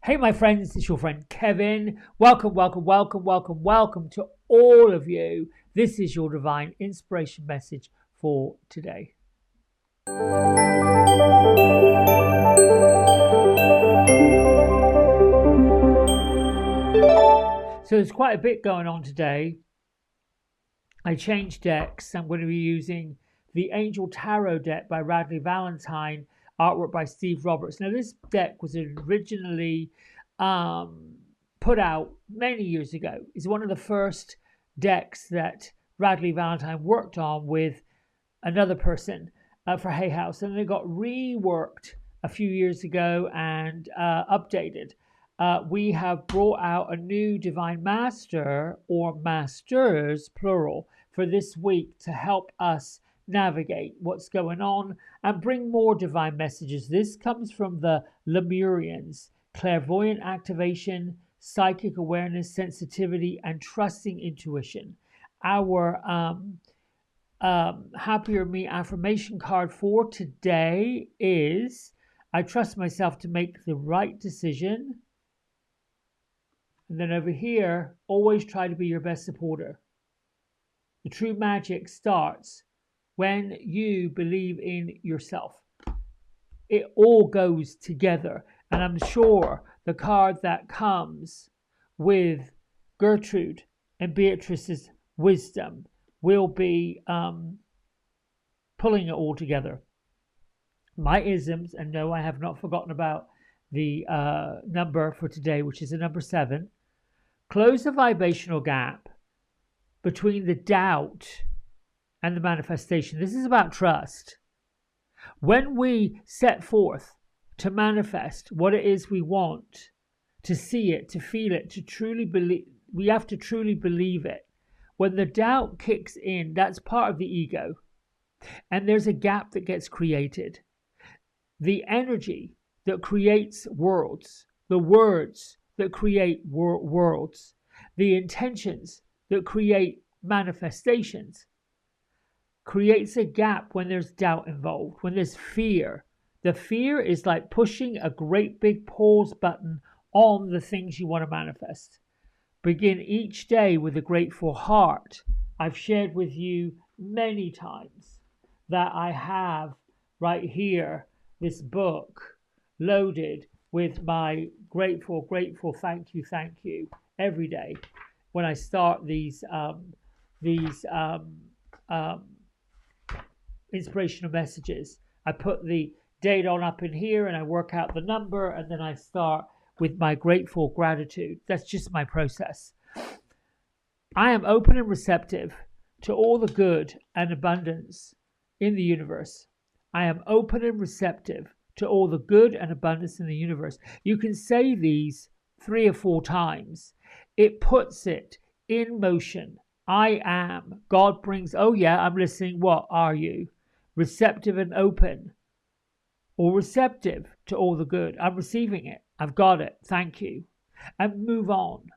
Hey, my friends, it's your friend Kevin. Welcome to all of you. This is your divine inspiration message for today. So there's quite a bit going on today. I changed decks. I'm going to be using the Angel Tarot deck by Radleigh Valentine, artwork by Steve Roberts. Now, this deck was originally put out many years ago. It's one of the first decks that Radleigh Valentine worked on with another person for Hay House, and it got reworked a few years ago and updated. We have brought out a new Divine Master, or Masters, plural, for this week to help us navigate what's going on and bring more divine messages. This comes from the Lemurians: clairvoyant activation, psychic awareness, sensitivity, and trusting intuition. Our Happier Me affirmation card for today is: I trust myself to make the right decision. And then over here, always try to be your best supporter. The true magic starts when you believe in yourself. It all goes together. And I'm sure the card that comes with Gertrude and Beatrice's wisdom will be pulling it all together. My isms, and no, I have not forgotten about the number for today, which is the number 7. Close the vibrational gap between the doubt and the manifestation. This is about trust. When we set forth to manifest what it is we want, to see it, to feel it, to truly believe, we have to truly believe it. When the doubt kicks in, that's part of the ego. And there's a gap that gets created. The energy that creates worlds, the words that create worlds, the intentions that create manifestations, creates a gap when there's doubt involved, when there's fear. The fear is like pushing a great big pause button on the things you want to manifest. Begin each day with a grateful heart. I've shared with you many times that I have right here this book loaded with my grateful, thank you every day when I start these inspirational messages. I put the date on up in here and I work out the number, and then I start with my grateful gratitude. That's just my process. I am open and receptive to all the good and abundance in the universe. I am open and receptive to all the good and abundance in the universe. You can say these 3 or 4 times. It puts it in motion. I am. God brings, oh yeah, I'm listening. What are you? Receptive and open, or receptive to all the good. I'm receiving it. I've got it. Thank you. And move on.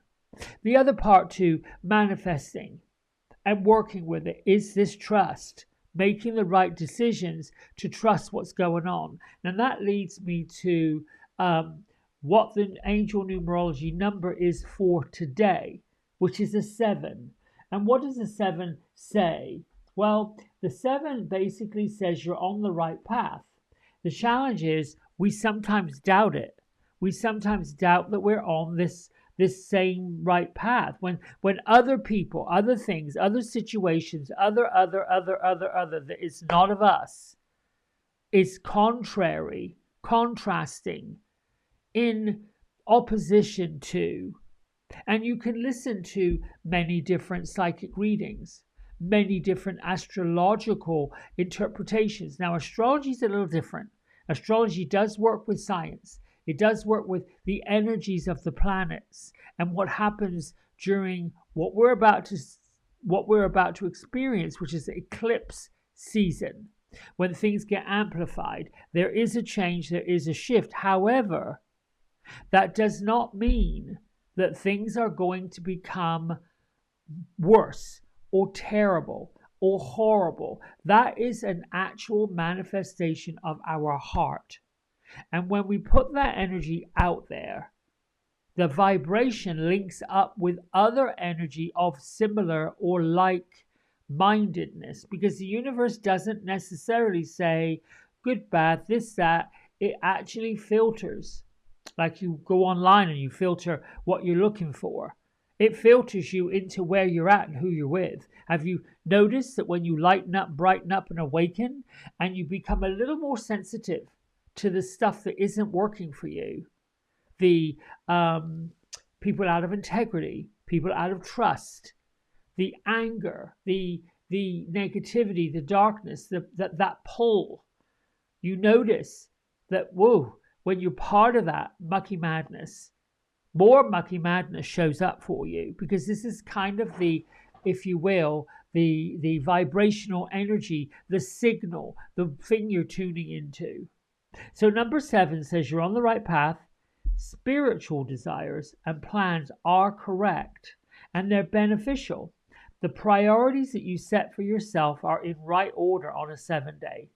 The other part to manifesting and working with it is this trust. Making the right decisions to trust what's going on. And that leads me to what the angel numerology number is for today, which is a 7. And what does the 7 say? Well, the 7 basically says you're on the right path. The challenge is we sometimes doubt it. We sometimes doubt that we're on this same right path. When other people, other things, other situations, other, that is not of us, is contrary, contrasting, in opposition to. And you can listen to many different psychic readings, many different astrological interpretations. Now, astrology is a little different. Astrology does work with science. It does work with the energies of the planets and what happens during what we're about to experience, which is the eclipse season. When things get amplified, there is a change, there is a shift. However, that does not mean that things are going to become worse or terrible or horrible. That is an actual manifestation of our heart. And when we put that energy out there, the vibration links up with other energy of similar or like mindedness, because the universe doesn't necessarily say good, bad, this, that. It actually filters. Like you go online and you filter what you're looking for. It filters you into where you're at and who you're with. Have you noticed that when you lighten up, brighten up, and awaken, and you become a little more sensitive to the stuff that isn't working for you, the people out of integrity, people out of trust, the anger, the negativity, the darkness, that pull, you notice that, whoa, when you're part of that mucky madness, more mucky madness shows up for you, because this is kind of the, if you will, the vibrational energy, the signal, the thing you're tuning into. So number 7 says you're on the right path. Spiritual desires and plans are correct and they're beneficial. The priorities that you set for yourself are in right order on a 7-day.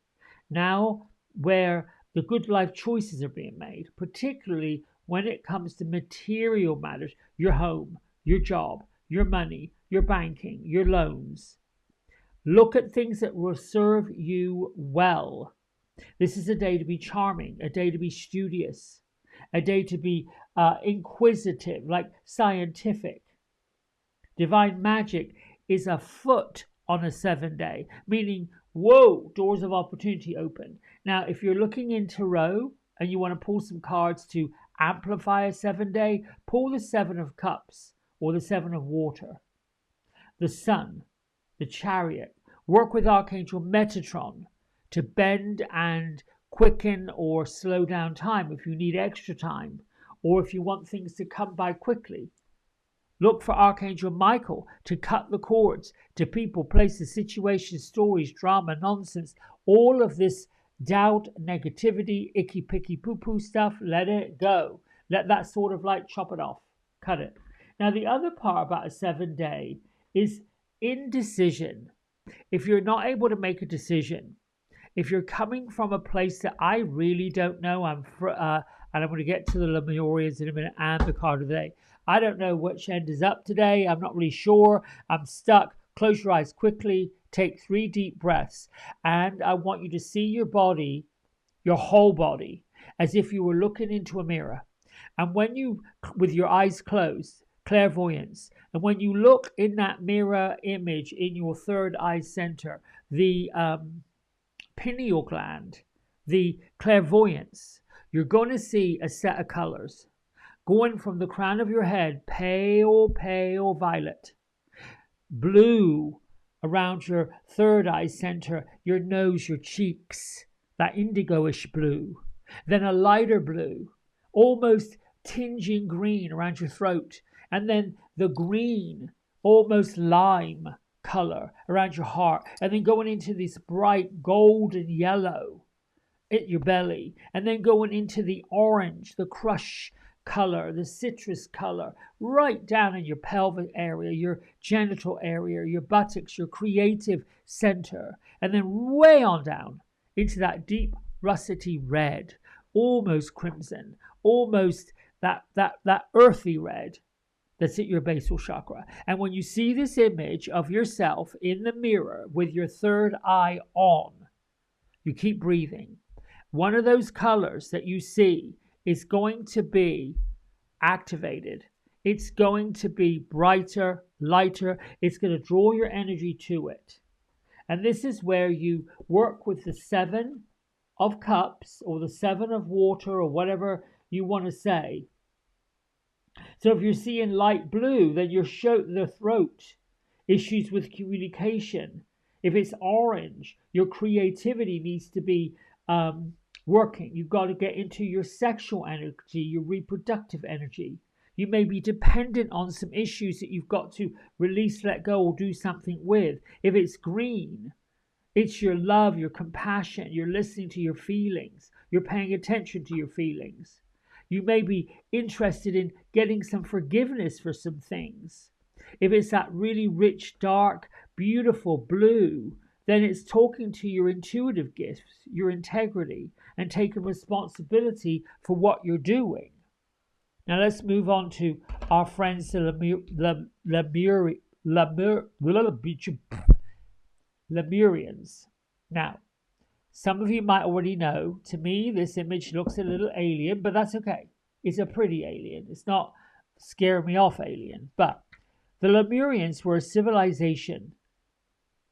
Now, where the good life choices are being made, particularly when it comes to material matters, your home, your job, your money, your banking, your loans. Look at things that will serve you well. This is a day to be charming, a day to be studious, a day to be inquisitive, like scientific. Divine magic is afoot on a 7-day, meaning, whoa, doors of opportunity open. Now, if you're looking in tarot and you want to pull some cards to amplify a 7-day, pull the 7 of Cups or the 7 of Water, the Sun, the Chariot. Work with Archangel Metatron to bend and quicken or slow down time if you need extra time, or if you want things to come by quickly. Look for Archangel Michael to cut the cords to people, places, situations, stories, drama, nonsense, all of this doubt, negativity, icky picky poo poo stuff. Let it go. Let that sort of like chop it off, cut it. Now, the other part about a 7-day is indecision. If you're not able to make a decision, if you're coming from a place that I really don't know, and I'm going to get to the Lemurians in a minute and the card of the day. I don't know which end is up today. I'm not really sure. I'm stuck. Close your eyes quickly. Take 3 deep breaths. And I want you to see your body, your whole body, as if you were looking into a mirror. And when you, with your eyes closed, clairvoyance, and when you look in that mirror image in your third eye center, the pineal gland, the clairvoyance, you're going to see a set of colors going from the crown of your head, pale, pale violet, blue around your third eye center, your nose, your cheeks, that indigo-ish blue, then a lighter blue, almost tinging green around your throat, and then the green, almost lime color around your heart, and then going into this bright golden yellow at your belly, and then going into the orange, the crush color, the citrus color, right down in your pelvic area, your genital area, your buttocks, your creative center, and then way on down into that deep russety red, almost crimson, almost that earthy red that's at your basal chakra. And when you see this image of yourself in the mirror with your third eye on, you keep breathing. One of those colors that you see is going to be activated. It's going to be brighter, lighter. It's going to draw your energy to it. And this is where you work with the 7 of Cups or the 7 of Water or whatever you want to say. So if you're seeing light blue, then you're the throat, issues with communication. If it's orange, your creativity needs to be working. You've got to get into your sexual energy, your reproductive energy. You may be dependent on some issues that you've got to release, let go, or do something with. If it's green, it's your love, your compassion. You're listening to your feelings. You're paying attention to your feelings. You may be interested in getting some forgiveness for some things. If it's that really rich, dark, beautiful blue, then it's talking to your intuitive gifts, your integrity, and taking responsibility for what you're doing. Now let's move on to our friends, the Lemurians. Now, some of you might already know, to me, this image looks a little alien, but that's okay. It's a pretty alien. It's not scare me off alien. But the Lemurians were a civilization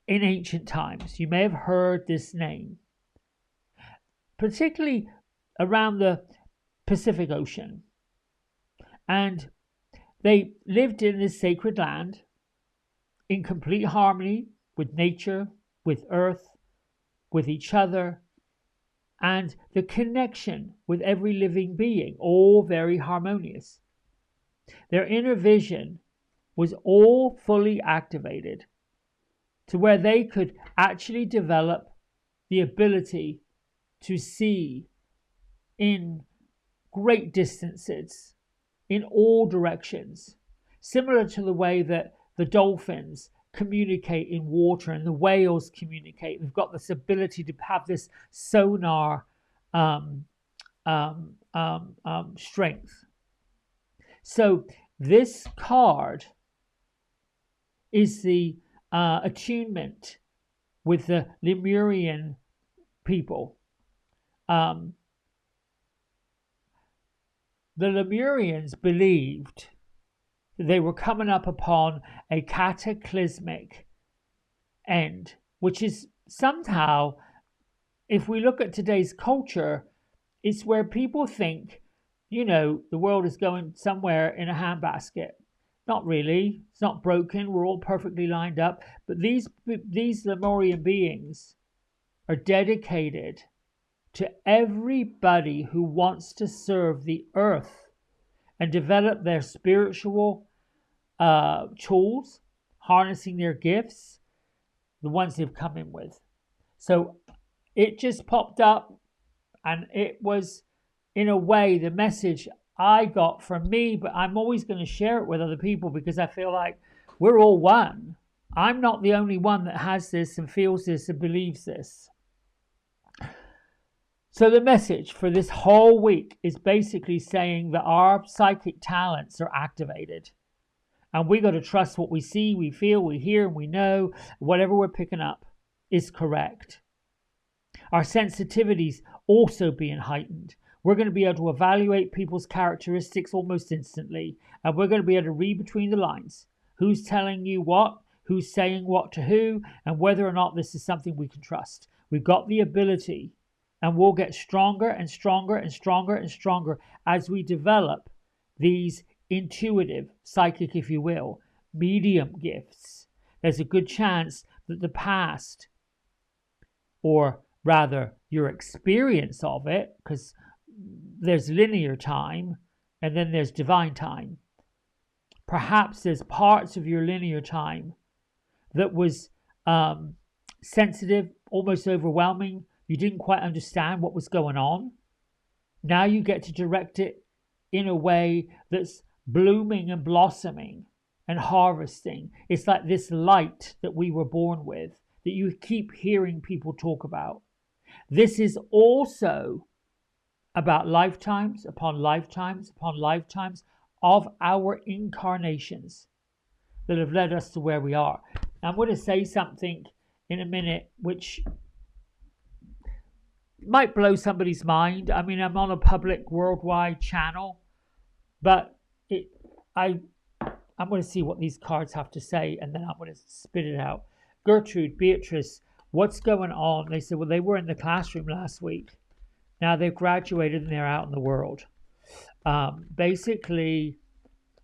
in ancient times. You may have heard this name, particularly around the Pacific Ocean. And they lived in this sacred land in complete harmony with nature, with earth, with each other, and the connection with every living being, all very harmonious. Their inner vision was all fully activated to where they could actually develop the ability to see in great distances, in all directions, similar to the way that the dolphins communicate in water and the whales communicate. They've got this ability to have this sonar strength. So this card is the attunement with the Lemurian people. The Lemurians believed that they were coming up upon a cataclysmic end, which is somehow, if we look at today's culture, it's where people think, the world is going somewhere in a handbasket. Not really. It's not broken. We're all perfectly lined up. But these Lemurian beings are dedicated to everybody who wants to serve the earth and develop their spiritual tools, harnessing their gifts, the ones they've come in with. So it just popped up, and it was, in a way, the message I got from me, but I'm always going to share it with other people because I feel like we're all one. I'm not the only one that has this and feels this and believes this. So the message for this whole week is basically saying that our psychic talents are activated. And we got to trust what we see, we feel, we hear, and we know. Whatever we're picking up is correct. Our sensitivities also being heightened. We're going to be able to evaluate people's characteristics almost instantly. And we're going to be able to read between the lines. Who's telling you what? Who's saying what to who? And whether or not this is something we can trust. We've got the ability. And we'll get stronger and stronger and stronger and stronger as we develop these intuitive, psychic, if you will, medium gifts. There's a good chance that the past, or rather your experience of it, because there's linear time and then there's divine time. Perhaps there's parts of your linear time that was sensitive, almost overwhelming. You didn't quite understand what was going on. Now you get to direct it in a way that's blooming and blossoming and harvesting. It's like this light that we were born with, that you keep hearing people talk about. This is also about lifetimes upon lifetimes upon lifetimes of our incarnations that have led us to where we are. I'm going to say something in a minute which might blow somebody's mind. I mean, I'm on a public worldwide channel, but I'm going to see what these cards have to say, and then I'm going to spit it out. Gertrude, Beatrice, what's going on? They said, well, they were in the classroom last week. Now they've graduated and they're out in the world. Basically,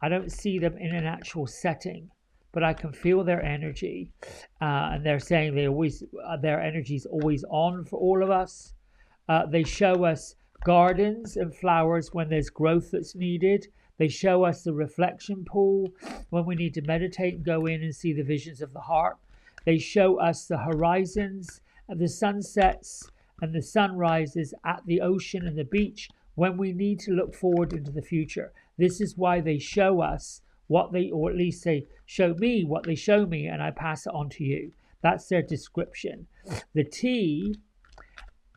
I don't see them in an actual setting, but I can feel their energy. And they're saying their energy is always on for all of us. They show us gardens and flowers when there's growth that's needed. They show us the reflection pool when we need to meditate and go in and see the visions of the heart. They show us the horizons and the sunsets and the sunrises at the ocean and the beach when we need to look forward into the future. This is why they show us what they, or at least they show me what they show me, and I pass it on to you. That's their description. The tea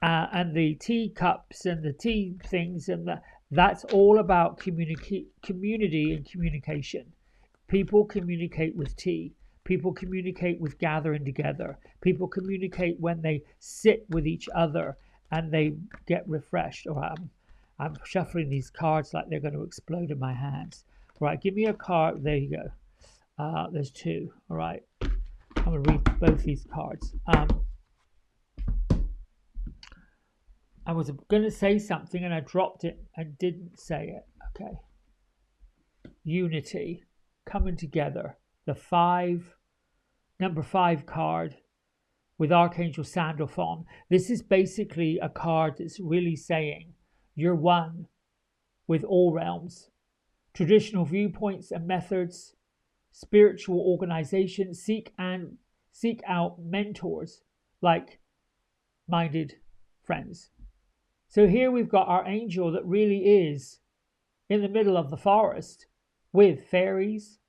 and the tea cups and the tea things and That's all about community and communication. People communicate with tea. People communicate with gathering together. People communicate when they sit with each other and they get refreshed. All right, I'm shuffling these cards like they're going to explode in my hands. All right, give me a card. There you go. There's two. All right, I'm going to read both these cards. I was going to say something and I dropped it and didn't say it. Okay. Unity, coming together. The number 5 card with Archangel Sandalphon. This is basically a card that's really saying you're one with all realms. Traditional viewpoints and methods, spiritual organization, seek out mentors like minded friends. So here we've got our angel that really is in the middle of the forest with fairies,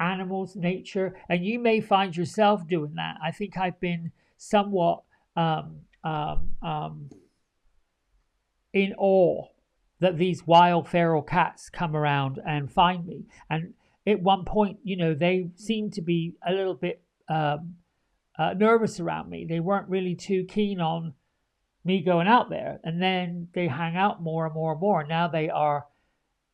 animals, nature, and you may find yourself doing that. I think I've been somewhat in awe that these wild feral cats come around and find me. And at one point, they seemed to be a little bit nervous around me. They weren't really too keen on me going out there, and then they hang out more and more and more. Now they are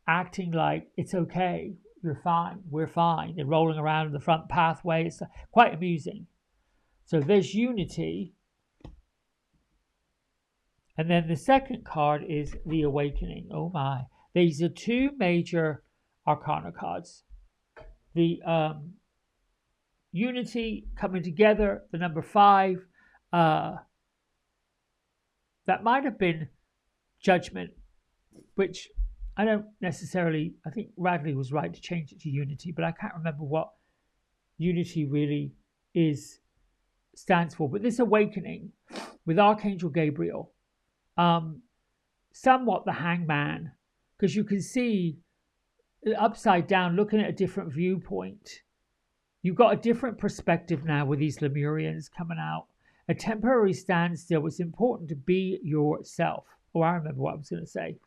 acting like it's okay, you're fine, we're fine. They're rolling around in the front pathway. It's quite amusing. So there's unity. And then the second card is the awakening. Oh my. These are two major arcana cards. The unity coming together, the number 5, that might have been judgment, which I don't necessarily, I think Radleigh was right to change it to unity, but I can't remember what unity really stands for. But this awakening with Archangel Gabriel, somewhat the hangman, because you can see upside down, looking at a different viewpoint. You've got a different perspective now with these Lemurians coming out. A temporary standstill. It's important to be yourself. Oh, I remember what I was going to say.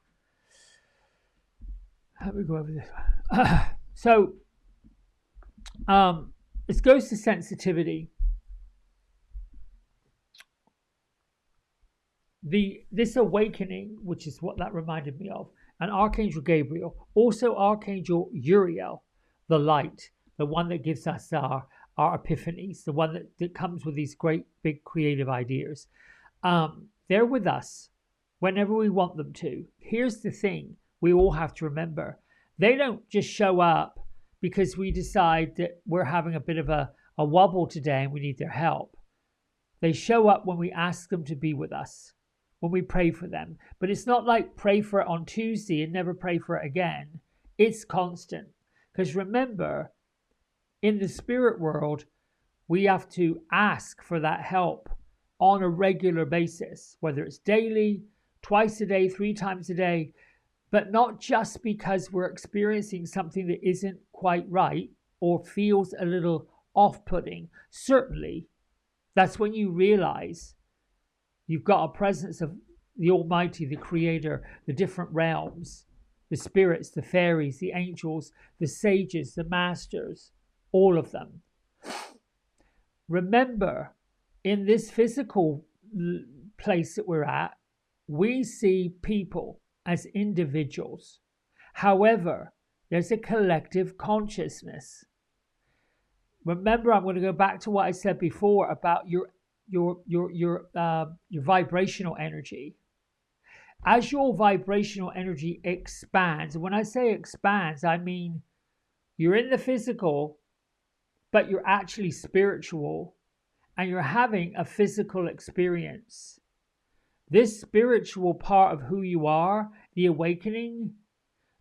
Let me go over this one. So, this goes to sensitivity. This awakening, which is what that reminded me of, and Archangel Gabriel, also Archangel Uriel, the light, the one that gives us our epiphanies, the one that comes with these great big creative ideas. They're with us whenever we want them to. Here's the thing we all have to remember. They don't just show up because we decide that we're having a bit of a wobble today and we need their help. They show up when we ask them to be with us, when we pray for them. But it's not like pray for it on Tuesday and never pray for it again. It's constant. Because remember, in the spirit world, we have to ask for that help on a regular basis, whether it's daily, twice a day, 3 times a day, but not just because we're experiencing something that isn't quite right or feels a little off-putting. Certainly, that's when you realize you've got a presence of the Almighty, the Creator, the different realms, the spirits, the fairies, the angels, the sages, the masters, all of them. Remember, in this physical place that we're at, we see people as individuals. However, there's a collective consciousness. Remember, I'm going to go back to what I said before about your vibrational energy. As your vibrational energy expands, and when I say expands, I mean you're in the physical, but you're actually spiritual, and you're having a physical experience. This spiritual part of who you are, the awakening,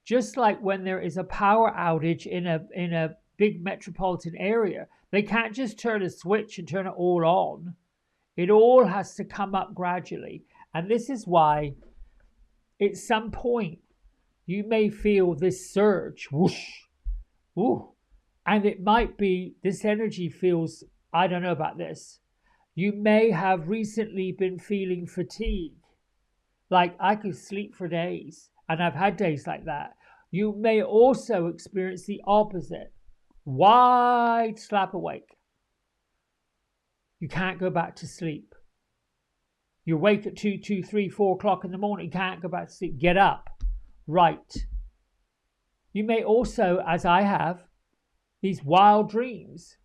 just like when there is a power outage in a big metropolitan area, they can't just turn a switch and turn it all on. It all has to come up gradually. And this is why at some point you may feel this surge, whoosh, ooh, and it might be this energy feels, I don't know about this. You may have recently been feeling fatigue, like I could sleep for days, And I've had days like that. You may also experience the opposite. Wide slap awake. You can't go back to sleep. You wake at 2, 3, 4 o'clock in the morning. You can't go back to sleep. Get up. Right. You may also, as I have, these wild dreams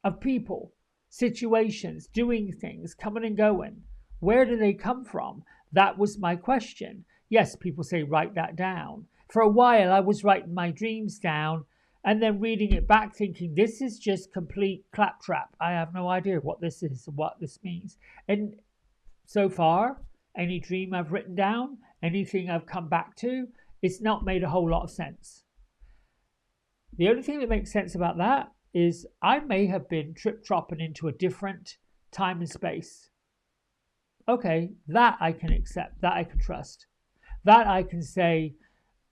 of people, situations, doing things, coming and going. Where do they come from? That was my question. Yes, people say write that down. For a while, I was writing my dreams down and then reading it back thinking, this is just complete claptrap. I have no idea what this is, what this means. And so far, any dream I've written down, anything I've come back to, it's not made a whole lot of sense. The only thing that makes sense about that is I may have been trip-tropping into a different time and space. Okay, that I can accept, that I can trust. That I can say,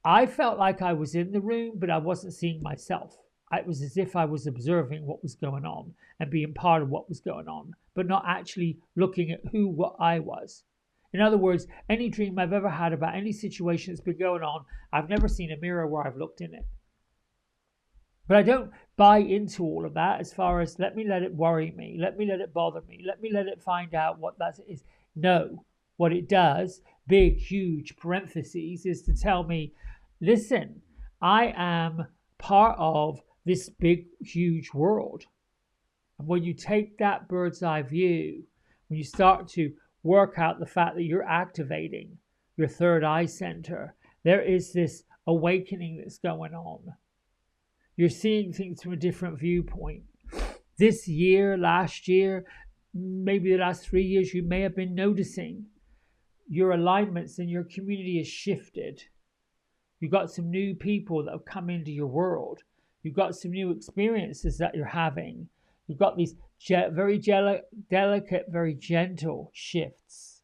I felt like I was in the room, but I wasn't seeing myself. It was as if I was observing what was going on and being part of what was going on, but not actually looking at what I was. In other words, any dream I've ever had about any situation that's been going on, I've never seen a mirror where I've looked in it. But I don't buy into all of that as far as let it worry me, let me let it bother me, let me let it find out what that is. No, what it does, big, huge parentheses, is to tell me, listen, I am part of this big, huge world. And when you take that bird's eye view, when you start to work out the fact that you're activating your third eye center, there is this awakening that's going on. You're seeing things from a different viewpoint. This year, last year, maybe the last 3 years, you may have been noticing your alignments and your community has shifted. You've got some new people that have come into your world. You've got some new experiences that you're having. You've got these very delicate, very gentle shifts.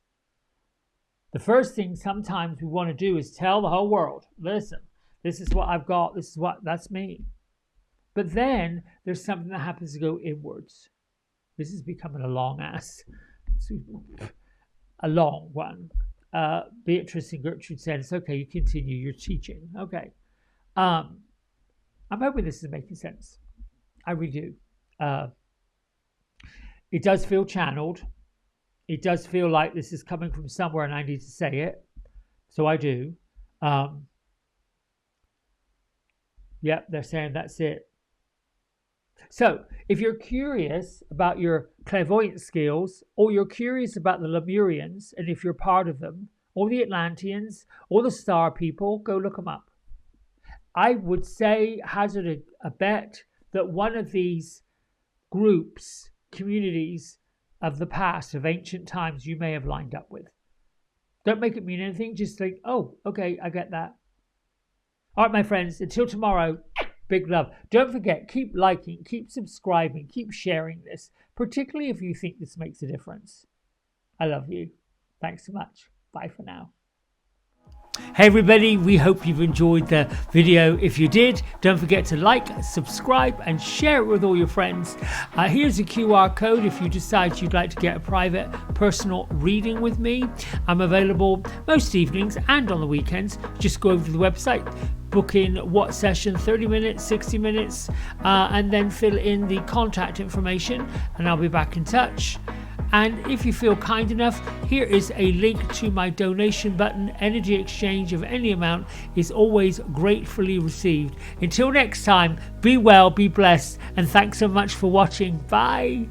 The first thing sometimes we want to do is tell the whole world, listen, this is what I've got, that's me. But then there's something that happens to go inwards. This is becoming a long one. Beatrice and Gertrude said, it's okay, you continue your teaching. Okay. I'm hoping this is making sense. I really do. It does feel channeled. It does feel like this is coming from somewhere and I need to say it. So I do. Yep, they're saying that's it. So, if you're curious about your clairvoyant skills, or you're curious about the Lemurians, and if you're part of them, or the Atlanteans, or the star people, go look them up. I would say, hazard a bet, that one of these groups, communities of the past, of ancient times, you may have lined up with. Don't make it mean anything, just think, oh, okay, I get that. All right, my friends, until tomorrow, big love. Don't forget, keep liking, keep subscribing, keep sharing this, particularly if you think this makes a difference. I love you. Thanks so much. Bye for now. Hey everybody, we hope you've enjoyed the video. If you did, don't forget to like, subscribe and share it with all your friends. Here's a QR code if you decide you'd like to get a private personal reading with me. I'm available most evenings and on the weekends. Just go over to the website, book in what session, 30 minutes, 60 minutes, and then fill in the contact information and I'll be back in touch. And if you feel kind enough, here is a link to my donation button. Energy exchange of any amount is always gratefully received. Until next time, be well, be blessed, and thanks so much for watching. Bye.